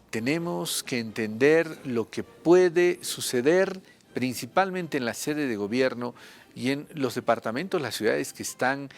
Tenemos que entender lo que puede suceder principalmente en la sede de gobierno y en los departamentos, las ciudades que están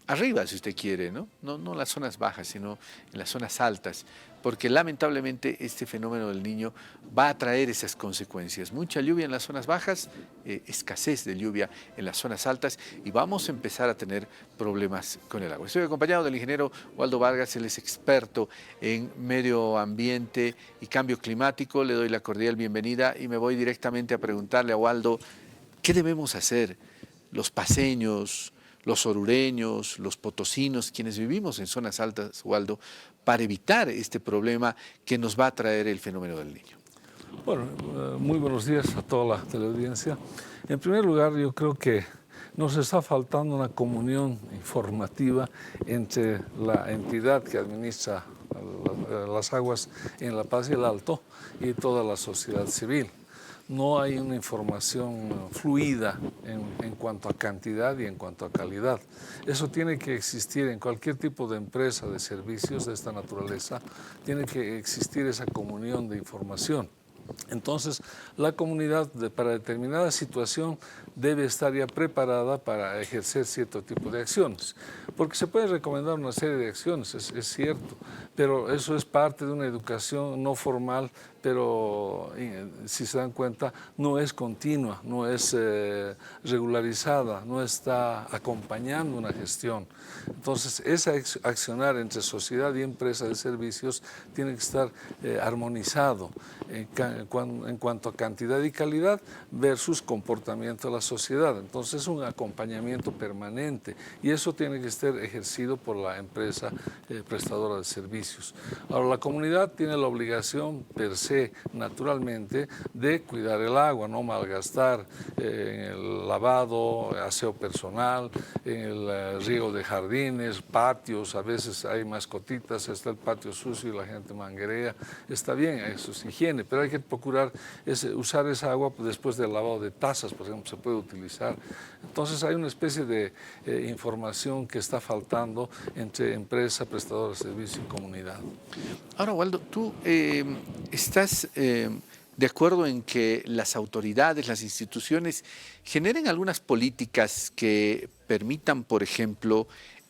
arriba, si usted quiere, ¿no? No en las zonas bajas, sino en las zonas altas, porque lamentablemente este fenómeno del Niño va a traer esas consecuencias. Mucha lluvia en las zonas bajas, escasez de lluvia en las zonas altas y vamos a empezar a tener problemas con el agua. Estoy acompañado del ingeniero Waldo Vargas, él es experto en medio ambiente y cambio climático. Le doy la cordial bienvenida y me voy directamente a preguntarle a Waldo, ¿qué debemos hacer los paceños, los orureños, los potosinos, quienes vivimos en zonas altas, Waldo, para evitar este problema que nos va a traer el fenómeno del Niño? Bueno, muy buenos días a toda la teleaudiencia. En primer lugar, yo creo que nos está faltando una comunión informativa entre la entidad que administra las aguas en La Paz y el Alto y toda la sociedad civil. No hay una información fluida en cuanto a cantidad y en cuanto a calidad. Eso tiene que existir en cualquier tipo de empresa de servicios de esta naturaleza, tiene que existir esa comunión de información. Entonces, la comunidad para determinada situación debe estar ya preparada para ejercer cierto tipo de acciones, porque se puede recomendar una serie de acciones, es cierto, pero eso es parte de una educación no formal, pero si se dan cuenta no es continua, no es regularizada, no está acompañando una gestión. Entonces, ese accionar entre sociedad y empresa de servicios tiene que estar armonizado en cuanto a cantidad y calidad versus comportamiento de la sociedad. Entonces es un acompañamiento permanente y eso tiene que ser ejercido por la empresa prestadora de servicios. Ahora, la comunidad tiene la obligación per se, naturalmente, de cuidar el agua, no malgastar en el lavado, aseo personal, en el riego de jardines, patios, a veces hay mascotitas, está el patio sucio y la gente manguerea, está bien, eso es higiene, pero hay que procurar usar esa agua después del lavado de tazas, por ejemplo, se puede utilizar. Entonces hay una especie de información que está faltando entre empresa, prestadora de servicio y comunidad. Ahora, Waldo, tú estás de acuerdo en que las autoridades, las instituciones generen algunas políticas que permitan, por ejemplo,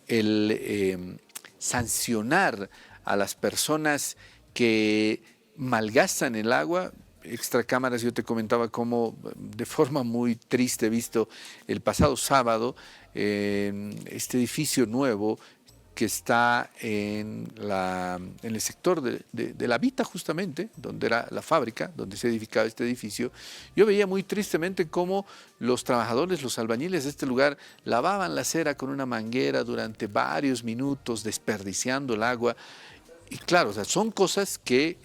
el sancionar a las personas que malgastan el agua. Extra cámaras, yo te comentaba cómo de forma muy triste, visto el pasado sábado, este edificio nuevo que está en el sector de La Vita, justamente, donde era la fábrica, donde se edificaba este edificio. Yo veía muy tristemente cómo los trabajadores, los albañiles de este lugar, lavaban la acera con una manguera durante varios minutos, desperdiciando el agua. Y claro, o sea, son cosas que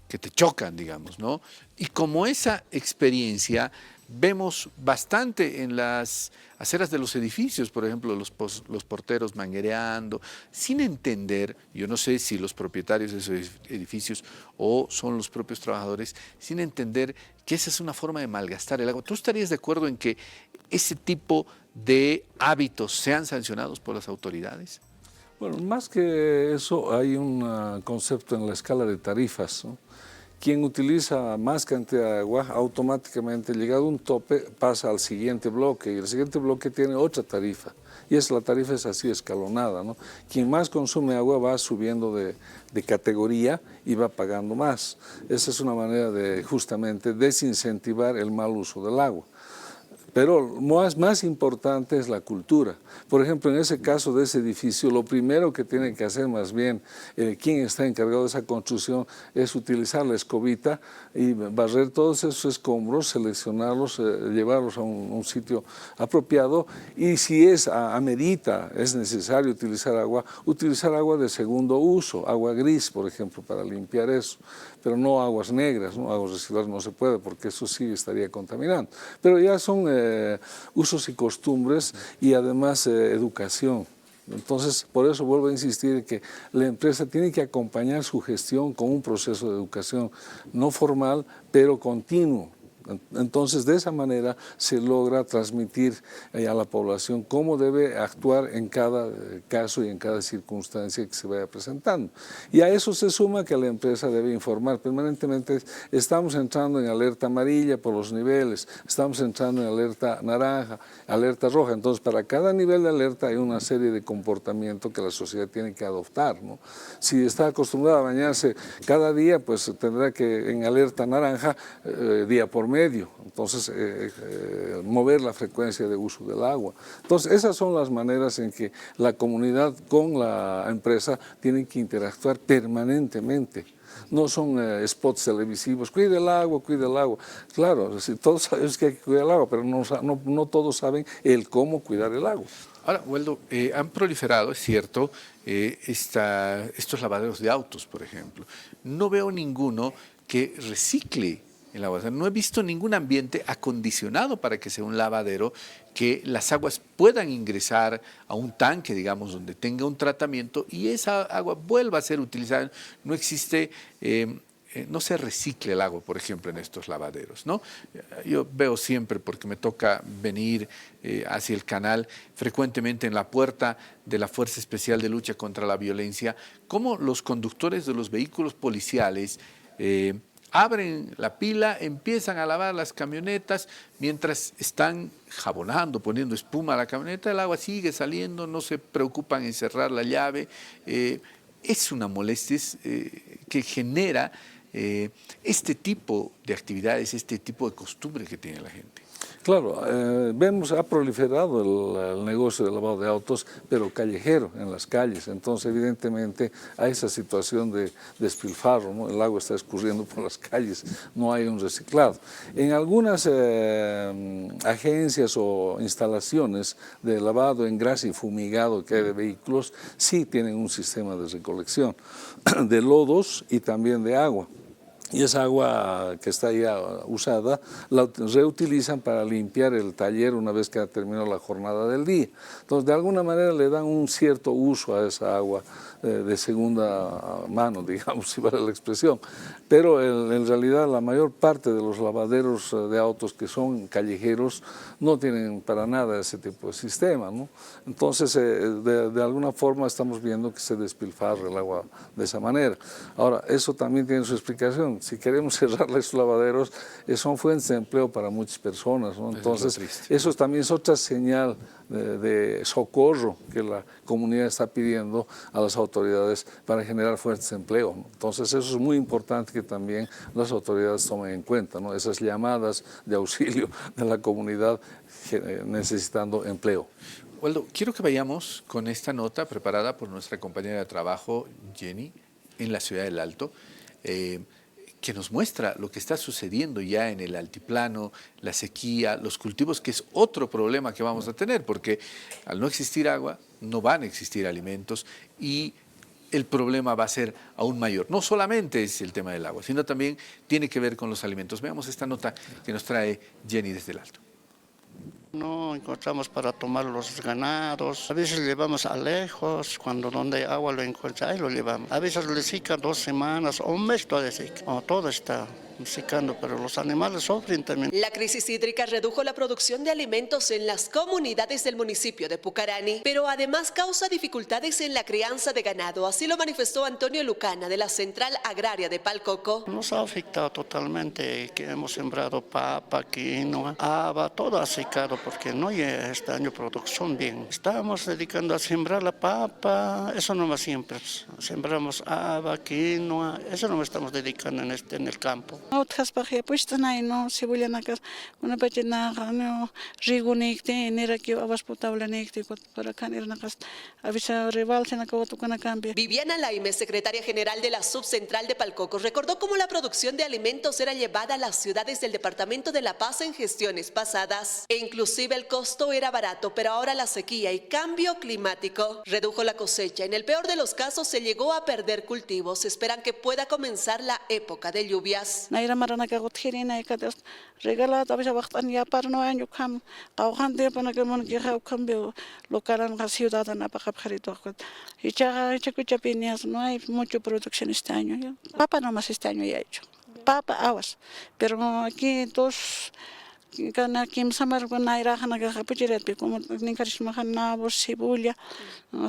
te chocan, digamos, ¿no? Y como esa experiencia vemos bastante en las aceras de los edificios, por ejemplo, los porteros manguereando, sin entender, yo no sé si los propietarios de esos edificios o son los propios trabajadores, sin entender que esa es una forma de malgastar el agua. ¿Tú estarías de acuerdo en que ese tipo de hábitos sean sancionados por las autoridades? Bueno, más que eso hay un concepto en la escala de tarifas, ¿no? Quien utiliza más cantidad de agua, automáticamente llegado a un tope pasa al siguiente bloque y el siguiente bloque tiene otra tarifa. Y la tarifa es así escalonada, ¿no? Quien más consume agua va subiendo de categoría y va pagando más. Esa es una manera de justamente desincentivar el mal uso del agua. Pero más importante es la cultura. Por ejemplo, en ese caso de ese edificio, lo primero que tiene que hacer más bien quien está encargado de esa construcción es utilizar la escobita y barrer todos esos escombros, seleccionarlos, llevarlos a un sitio apropiado y si amerita, es necesario utilizar agua de segundo uso, agua gris, por ejemplo, para limpiar eso. Pero no aguas negras, ¿no? Aguas residuales no se puede porque eso sí estaría contaminando. Pero ya son usos y costumbres y además educación. Entonces, por eso vuelvo a insistir que la empresa tiene que acompañar su gestión con un proceso de educación no formal, pero continuo. Entonces, de esa manera se logra transmitir a la población cómo debe actuar en cada caso y en cada circunstancia que se vaya presentando. Y a eso se suma que la empresa debe informar permanentemente. Estamos entrando en alerta amarilla por los niveles, estamos entrando en alerta naranja, alerta roja. Entonces, para cada nivel de alerta hay una serie de comportamientos que la sociedad tiene que adoptar, ¿no? Si está acostumbrada a bañarse cada día, pues tendrá que en alerta naranja día por medio. Entonces, mover la frecuencia de uso del agua. Entonces, esas son las maneras en que la comunidad con la empresa tienen que interactuar permanentemente. No son spots televisivos, cuide el agua, cuide el agua. Claro, todos sabemos que hay que cuidar el agua, pero no todos saben el cómo cuidar el agua. Ahora, Waldo, han proliferado, es cierto, estos lavaderos de autos, por ejemplo. No veo ninguno que recicle el agua. O sea, no he visto ningún ambiente acondicionado para que sea un lavadero, que las aguas puedan ingresar a un tanque, digamos, donde tenga un tratamiento y esa agua vuelva a ser utilizada. No existe, no se recicle el agua, por ejemplo, en estos lavaderos, ¿no? Yo veo siempre, porque me toca venir hacia el canal, frecuentemente en la puerta de la Fuerza Especial de Lucha contra la Violencia, cómo los conductores de los vehículos policiales abren la pila, empiezan a lavar las camionetas, mientras están jabonando, poniendo espuma a la camioneta, el agua sigue saliendo, no se preocupan en cerrar la llave. Es una molestia que genera este tipo de actividades, este tipo de costumbre que tiene la gente. Claro, ha proliferado el negocio de lavado de autos, pero callejero, en las calles. Entonces, evidentemente, hay esa situación de despilfarro, ¿no? El agua está escurriendo por las calles, no hay un reciclado. En algunas agencias o instalaciones de lavado, engrase y fumigado que hay de vehículos, sí tienen un sistema de recolección de lodos y también de agua. Y esa agua que está ya usada la reutilizan para limpiar el taller una vez que ha terminado la jornada del día. Entonces, de alguna manera le dan un cierto uso a esa agua de segunda mano, digamos, si vale la expresión. Pero en realidad la mayor parte de los lavaderos de autos que son callejeros no tienen para nada ese tipo de sistema, ¿no? Entonces, de alguna forma estamos viendo que se despilfarra el agua de esa manera. Ahora, eso también tiene su explicación. Si queremos cerrar esos lavaderos, son fuentes de empleo para muchas personas, ¿no? Entonces, eso también es otra señal de socorro que la comunidad está pidiendo a las autoridades para generar fuentes de empleo, ¿no? Entonces, eso es muy importante que también las autoridades tomen en cuenta, ¿no? Esas llamadas de auxilio de la comunidad necesitando empleo. Waldo, quiero que vayamos con esta nota preparada por nuestra compañera de trabajo, Jenny, en la ciudad del Alto, que nos muestra lo que está sucediendo ya en el altiplano, la sequía, los cultivos, que es otro problema que vamos a tener, porque al no existir agua, no van a existir alimentos y el problema va a ser aún mayor. No solamente es el tema del agua, sino también tiene que ver con los alimentos. Veamos esta nota que nos trae Jenny desde el Alto. No encontramos para tomar los ganados, a veces llevamos a lejos, cuando donde hay agua lo encuentra, ahí lo llevamos. A veces le seca 2 semanas o un mes todavía seca, todo está secando, pero los animales sufren también. La crisis hídrica redujo la producción de alimentos en las comunidades del municipio de Pucarani, pero además causa dificultades en la crianza de ganado, así lo manifestó Antonio Lucana de la Central Agraria de Palcoco. Nos ha afectado totalmente, que hemos sembrado papa, quinoa, haba, todo ha secado porque no hay este año producción bien. Estamos dedicando a sembrar la papa, eso nomás siempre, sembramos haba, quinoa, eso no estamos dedicando en el campo. Otras paje pues no se vuelven a casa una pachena no rigunecte nera que aguas potable necte para caner na casa avisa rival se na que tocan a cambio. Viviana Laime, secretaria general de la Subcentral de Palcoco, recordó cómo la producción de alimentos era llevada a las ciudades del departamento de La Paz en gestiones pasadas e inclusive el costo era barato, pero ahora la sequía y cambio climático redujo la cosecha. En el peor de los casos se llegó a perder cultivos. Esperan que pueda comenzar la época de lluvias. Naira marana que gotjeri na que regala tabisa waqtan ya parno año cam qawhan de pana que mon que cambio locaran la ciudad na para jarito y chaga chacuchapinias no hay mucho producción este año. Papa nomás este año ya hecho. papa awas, pero aquí todos kana kim samar con naira hana ga puchiret como ni carisma nabos cebolla,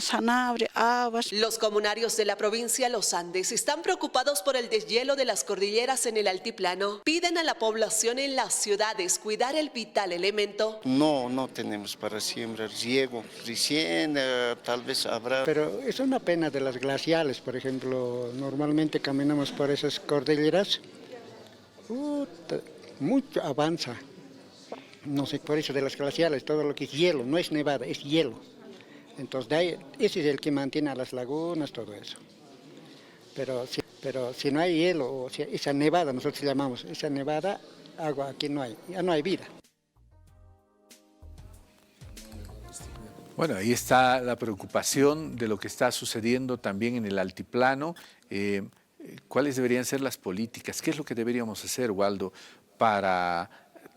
zanahoria, habas. Los comunarios de la provincia Los Andes están preocupados por el deshielo de las cordilleras en el altiplano. Piden a la población en las ciudades cuidar el vital elemento. No tenemos para sembrar riego. Recién tal vez habrá. Pero es una pena de las glaciales, por ejemplo, normalmente caminamos por esas cordilleras, mucho avanza. No sé, por eso de las glaciales, todo lo que es hielo, no es nevada, es hielo. Entonces, ese es el que mantiene a las lagunas, todo eso. Pero si no hay hielo, o sea, esa nevada, nosotros llamamos, esa nevada, agua aquí no hay, ya no hay vida. Bueno, ahí está la preocupación de lo que está sucediendo también en el altiplano. ¿Cuáles deberían ser las políticas? ¿Qué es lo que deberíamos hacer, Waldo, para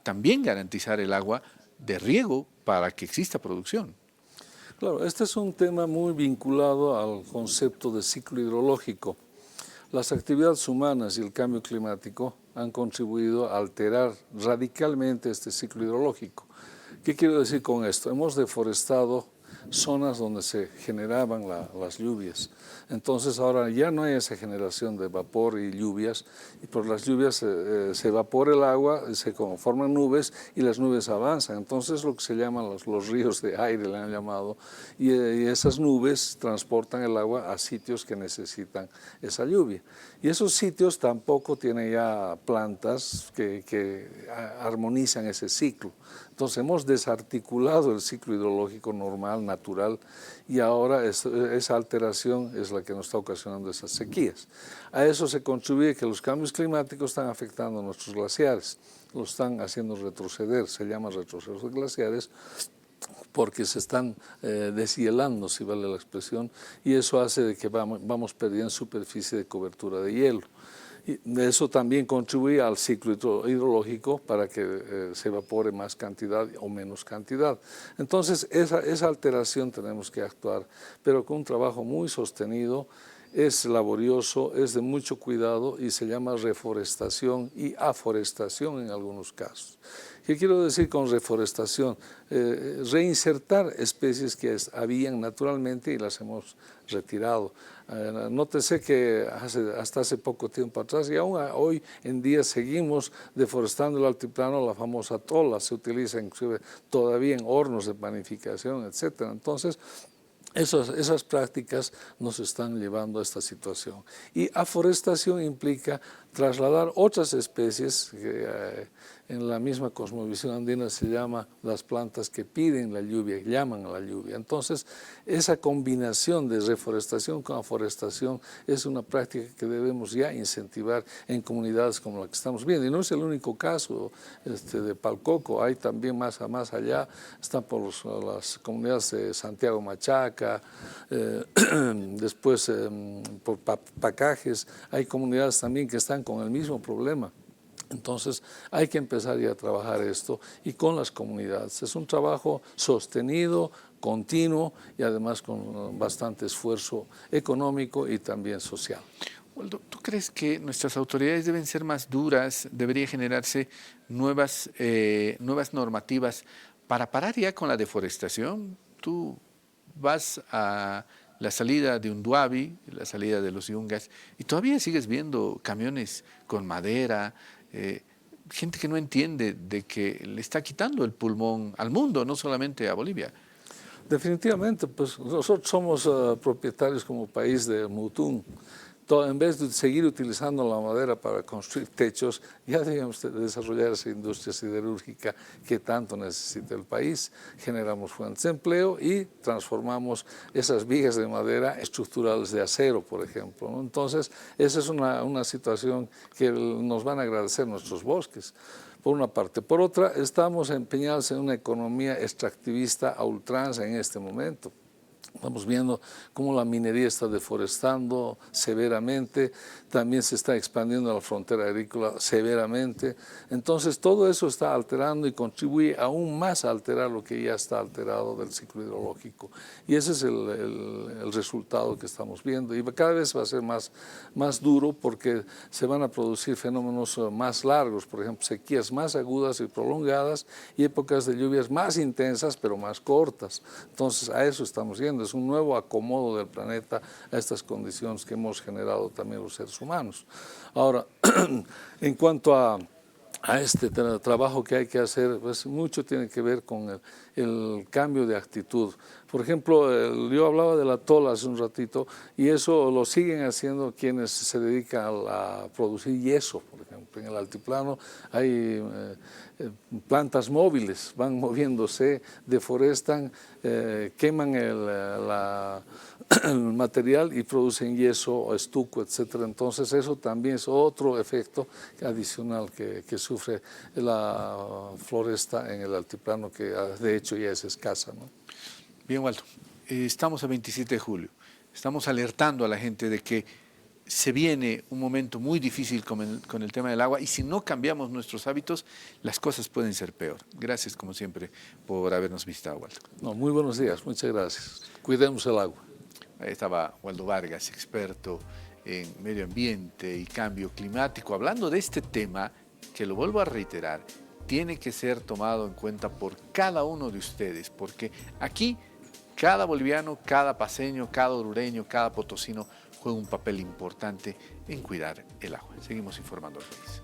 también garantizar el agua de riego para que exista producción? Claro, este es un tema muy vinculado al concepto de ciclo hidrológico. Las actividades humanas y el cambio climático han contribuido a alterar radicalmente este ciclo hidrológico. ¿Qué quiero decir con esto? Hemos deforestado zonas donde se generaban las lluvias. Entonces ahora ya no hay esa generación de vapor y lluvias, y por las lluvias se evapora el agua, se forman nubes y las nubes avanzan. Entonces lo que se llaman los ríos de aire, le han llamado, y esas nubes transportan el agua a sitios que necesitan esa lluvia. Y esos sitios tampoco tienen ya plantas que armonizan ese ciclo. Entonces hemos desarticulado el ciclo hidrológico normal, natural, y ahora esa alteración es la que nos está ocasionando esas sequías. A eso se contribuye que los cambios climáticos están afectando a nuestros glaciares, los están haciendo retroceder, se llama retrocesos de glaciares, porque se están deshielando, si vale la expresión, y eso hace de que vamos perdiendo superficie de cobertura de hielo. Y eso también contribuye al ciclo hidrológico para que se evapore más cantidad o menos cantidad. Entonces, esa alteración tenemos que actuar, pero con un trabajo muy sostenido, es laborioso, es de mucho cuidado y se llama reforestación y aforestación en algunos casos. ¿Qué quiero decir con reforestación? Reinsertar especies que habían naturalmente y las hemos retirado. Nótese que hasta hace poco tiempo atrás y aún hoy en día seguimos deforestando el altiplano, la famosa tola, se utiliza inclusive todavía en hornos de panificación, etc. Entonces, esas prácticas nos están llevando a esta situación. Y aforestación implica trasladar otras especies que en la misma cosmovisión andina se llama las plantas que piden la lluvia, llaman a la lluvia. Entonces, esa combinación de reforestación con aforestación es una práctica que debemos ya incentivar en comunidades como la que estamos viendo. Y no es el único caso de Palcoco, hay también más allá, están por las comunidades de Santiago Machaca, después por Pacajes, hay comunidades también que están con el mismo problema. Entonces hay que empezar ya a trabajar esto y con las comunidades. Es un trabajo sostenido, continuo y además con bastante esfuerzo económico y también social. Waldo, ¿tú crees que nuestras autoridades deben ser más duras? ¿Debería generarse nuevas normativas para parar ya con la deforestación? Tú vas a la salida de Unduabi, la salida de los Yungas, y todavía sigues viendo camiones con madera, gente que no entiende de que le está quitando el pulmón al mundo, no solamente a Bolivia. Definitivamente, pues nosotros somos propietarios como país de Mutún. En vez de seguir utilizando la madera para construir techos, ya debemos desarrollar esa industria siderúrgica que tanto necesita el país. Generamos fuentes de empleo y transformamos esas vigas de madera estructurales de acero, por ejemplo, ¿no? Entonces, esa es una situación que nos van a agradecer nuestros bosques, por una parte. Por otra, estamos empeñados en una economía extractivista a ultranza en este momento. Estamos viendo cómo la minería está deforestando severamente, también se está expandiendo la frontera agrícola severamente. Entonces todo eso está alterando y contribuye aún más a alterar lo que ya está alterado del ciclo hidrológico. Y ese es el resultado que estamos viendo. Y cada vez va a ser más duro porque se van a producir fenómenos más largos, por ejemplo, sequías más agudas y prolongadas y épocas de lluvias más intensas pero más cortas. Entonces a eso estamos yendo. Es un nuevo acomodo del planeta a estas condiciones que hemos generado también los seres humanos. Ahora, en cuanto a este trabajo que hay que hacer, pues mucho tiene que ver con el cambio de actitud. Por ejemplo, yo hablaba de la tola hace un ratito y eso lo siguen haciendo quienes se dedican a producir yeso, por ejemplo. En el altiplano hay plantas móviles, van moviéndose, deforestan, queman el material y producen yeso, estuco, etc. Entonces eso también es otro efecto adicional que sufre la floresta en el altiplano, que de hecho ya es escasa, ¿no? Bien, Waldo, estamos a 27 de julio, estamos alertando a la gente de que se viene un momento muy difícil con el tema del agua y si no cambiamos nuestros hábitos, las cosas pueden ser peor. Gracias, como siempre, por habernos visitado, Waldo. No, muy buenos días, muchas gracias. Cuidemos el agua. Ahí estaba Waldo Vargas, experto en medio ambiente y cambio climático, hablando de este tema que, lo vuelvo a reiterar, tiene que ser tomado en cuenta por cada uno de ustedes, porque aquí cada boliviano, cada paceño, cada orureño, cada potosino juega un papel importante en cuidar el agua. Seguimos informando al país.